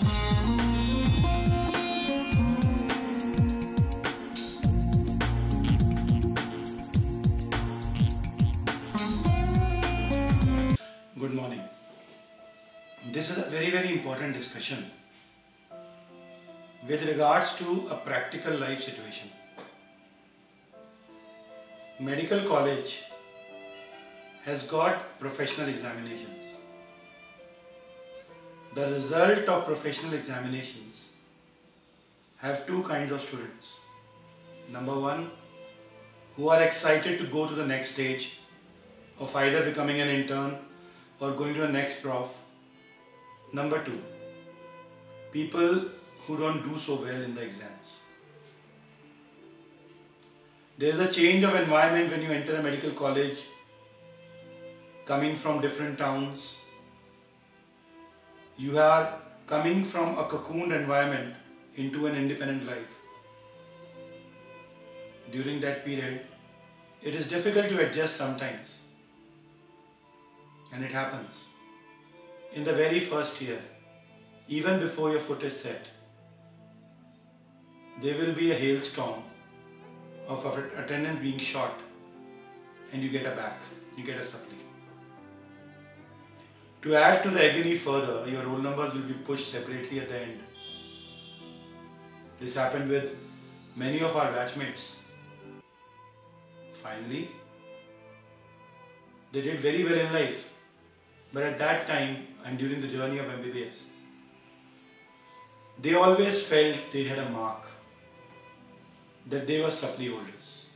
Good morning. This is a very important discussion with regards to a practical life situation. Medical college has got professional examinations. The result of professional examinations have two kinds of students. Number one, who are excited to go to the next stage of either becoming an intern or going to the next prof. Number two, people who don't do so well in the exams. There is a change of environment when you enter a medical college, coming from different towns. You are coming from a cocooned environment into an independent life. During that period, it is difficult to adjust sometimes. And it happens. In the very first year, even before your foot is set, there will be a hailstorm of attendance being short, and you get a back, you get a supply. To add to the agony further, your roll numbers will be pushed separately at the end. This happened with many of our batchmates. Finally, they did very well in life. But at that time and during the journey of MBBS, they always felt they had a mark, that they were supply holders.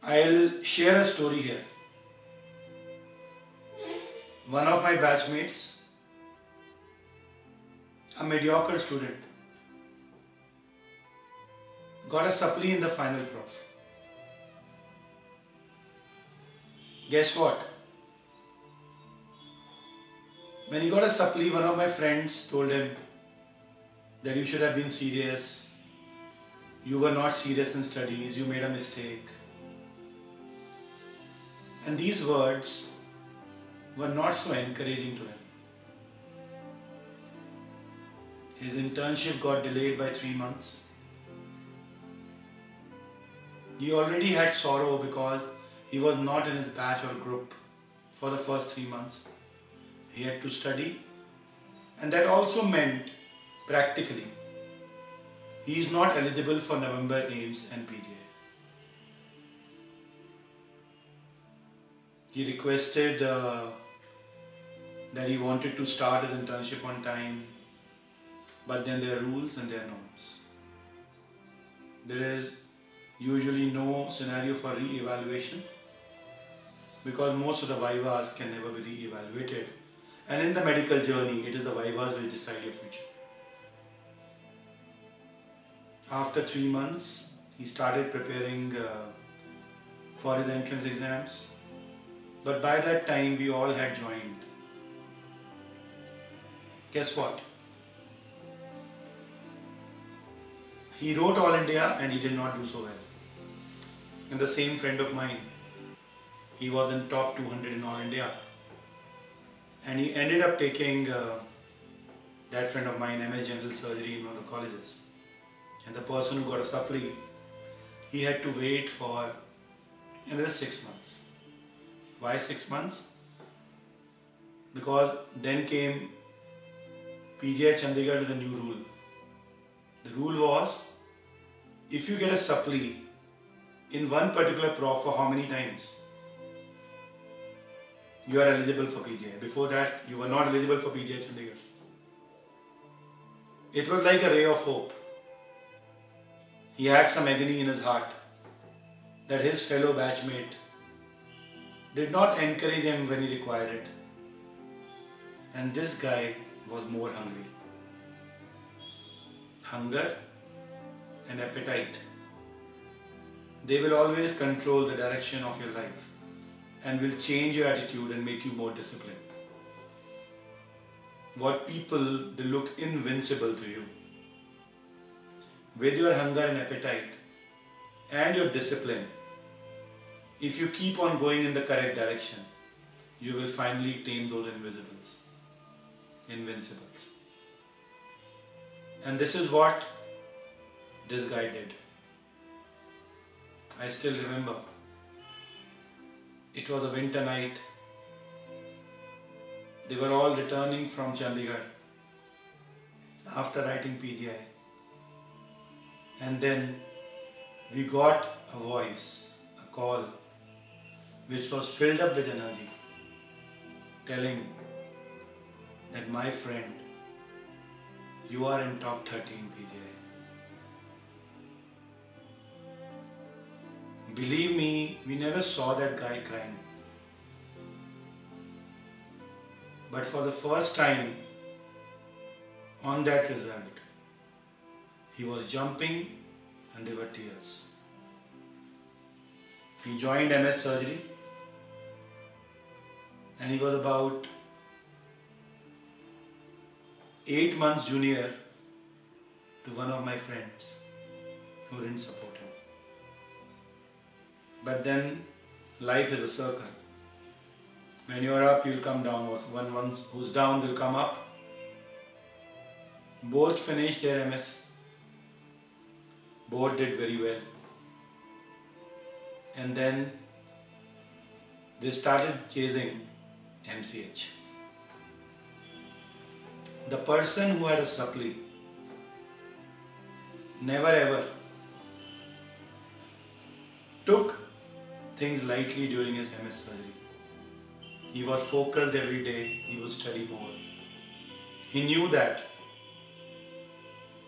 I'll share a story here. One of my batchmates, a mediocre student, got a supply in the final prof. Guess what? When he got a supply, one of my friends told him that you should have been serious. You were not serious in studies. You made a mistake. And these words were not so encouraging to him. His internship got delayed by 3 months. He already had sorrow because he was not in his batch or group for the first 3 months. He had to study, and that also meant practically he is not eligible for November AIMS and PGA. He requested that he wanted to start his internship on time, but then there are rules and there are norms. There is usually no scenario for re-evaluation, because most of the vivas can never be re-evaluated, and in the medical journey it is the vivas which decide your future. After 3 months he started preparing for his entrance exams, but by that time we all had joined. Guess what? He wrote All India and he did not do so well. And the same friend of mine, he was in top 200 in All India, and he ended up taking that friend of mine MS General Surgery in one of the colleges, and the person who got a supply, he had to wait for another 6 months. Why 6 months? Because then came PGI Chandigarh with a new rule. The rule was, if you get a supply in one particular prof for how many times, you are eligible for PGI. Before that, you were not eligible for PGI Chandigarh. It was like a ray of hope. He had some agony in his heart that his fellow batchmate did not encourage him when he required it. And this guy was more hungry. Hunger and appetite, they will always control the direction of your life and will change your attitude and make you more disciplined. What people, they look invincible to you. With your hunger and appetite and your discipline, if you keep on going in the correct direction, you will finally tame those invisibles. invincibles. And this is what this guy did. I still remember. It was a winter night. They were all returning from Chandigarh after writing PGI. And then we got a voice, a call, which was filled up with energy, telling that, my friend, you are in top 13 PGI. Believe me, we never saw that guy crying. But for the first time on that result, he was jumping and there were tears. He joined MS surgery and he was about 8 months junior to one of my friends who didn't support him. But then life is a circle. When you're up, you'll come down. One who's down will come up. Both finished their MS. Both did very well. And then they started chasing MCH. The person who had a supply never ever took things lightly during his MS surgery. He was focused every day, he would study more. He knew that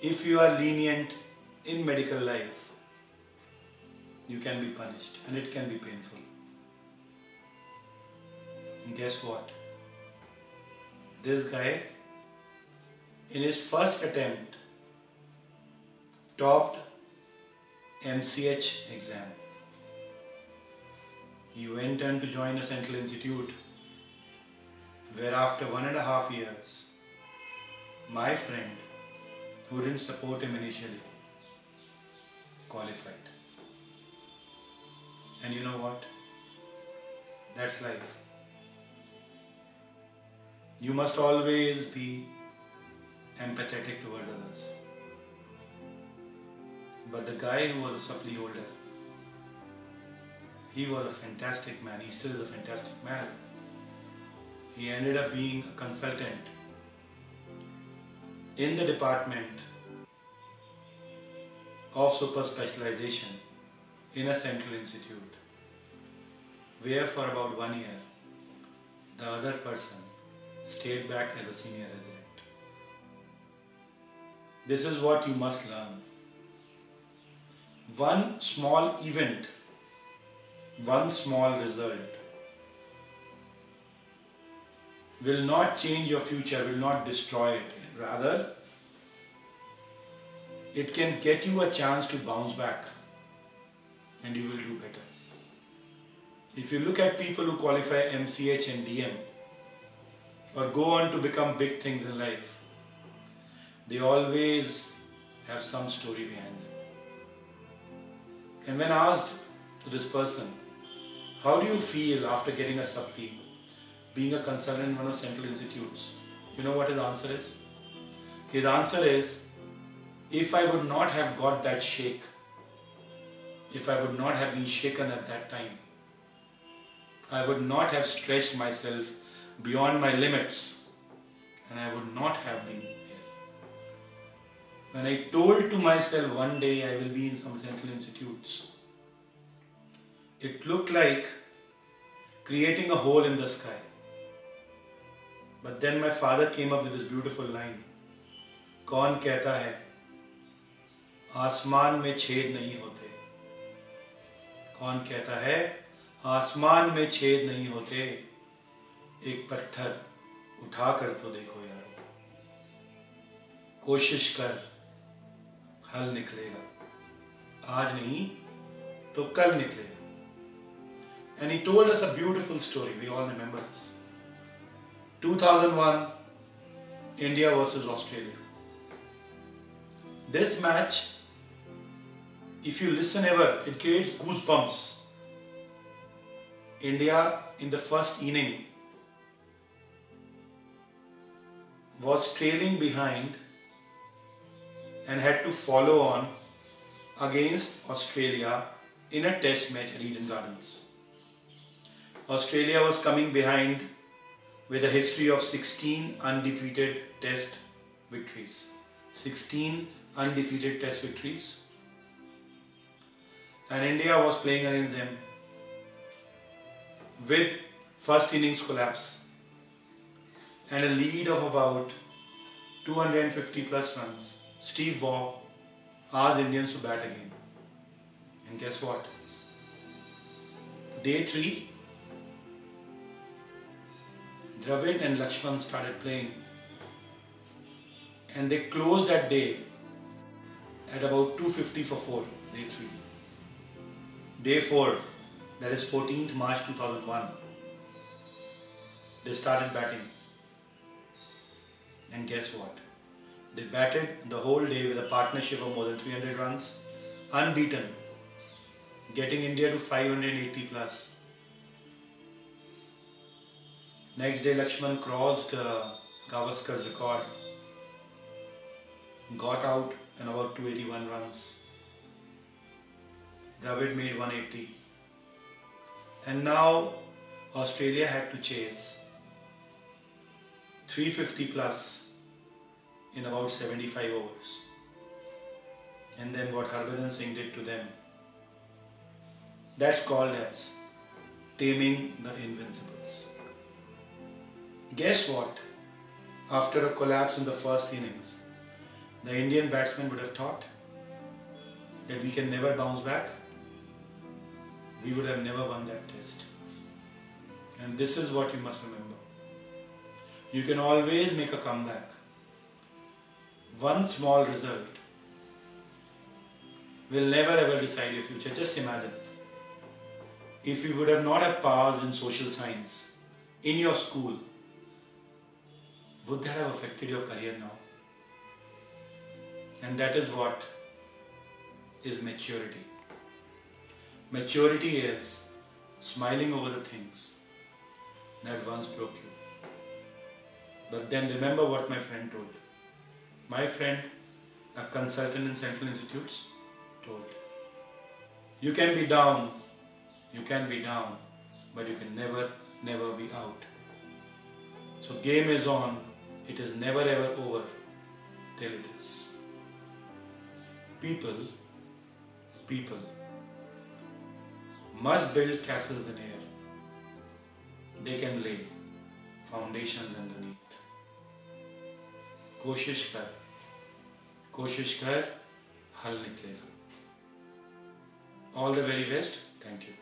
if you are lenient in medical life, you can be punished and it can be painful. And guess what? This guy, in his first attempt, topped MCH exam. He went on to join a central institute where after 1.5 years, my friend, who didn't support him initially, qualified. And you know what? That's life. You must always be empathetic towards others. But the guy who was a supply holder, he was a fantastic man. He still is a fantastic man. He ended up being a consultant in the department of super specialization in a central institute, where for about 1 year, the other person stayed back as a senior resident. This is what you must learn. One small event, one small result will not change your future, will not destroy it. Rather, it can get you a chance to bounce back and you will do better. If you look at people who qualify MCH and DM or go on to become big things in life, they always have some story behind them. And when asked to this person, how do you feel after getting a supply, being a consultant in one of central institutes? You know what his answer is? His answer is, if I would not have got that shake, if I would not have been shaken at that time, I would not have stretched myself beyond my limits and I would not have been here. When I told to myself one day I will be in some central institutes, it looked like creating a hole in the sky. But then my father came up with this beautiful line, कौन कहता है आसमान में छेद नहीं होते? कौन कहता है आसमान में छेद नहीं होते? एक पत्थर उठा कर तो देखो यार, कोशिश कर, हल निकलेगा, आज नहीं तो कल निकलेगा. And he told us a beautiful story. We all remember this. 2001, India versus Australia. This match, if you listen ever, it creates goosebumps. India in the first inning was trailing behind and had to follow on against Australia in a test match at Eden Gardens. Australia was coming behind with a history of 16 undefeated test victories. 16 undefeated test victories. And India was playing against them with first innings collapse and a lead of about 250 plus runs. Steve Waugh asked Indians to bat again. And guess what? Day 3, Dravid and Lakshman started playing, and they closed that day at about 250 for 4, day 3. Day 4, that is 14th March 2001, they started batting. And guess what? They batted the whole day with a partnership of more than 300 runs, unbeaten, getting India to 580 plus. Next day, Lakshman crossed Gavaskar's record, got out in about 281 runs. Dravid made 180. And now Australia had to chase 350 plus in about 75 overs. And then what Harbhajan Singh did to them, that's called as taming the invincibles. Guess what? After a collapse in the first innings, the Indian batsmen would have thought that we can never bounce back. We would have never won that test. And this is what you must remember. You can always make a comeback. One small result will never ever decide your future. Just imagine, if you would have not have passed in social science in your school, would that have affected your career now? And that is what is maturity. Maturity is smiling over the things that once broke you. But then remember what my friend told. My friend, a consultant in Central Institutes, told. You can be down, but you can never be out. So game is on, it is never ever over till it is. People must build castles in air. They can lay foundations underneath. कोशिश कर हल निकलेगा. All the very best. Thank you.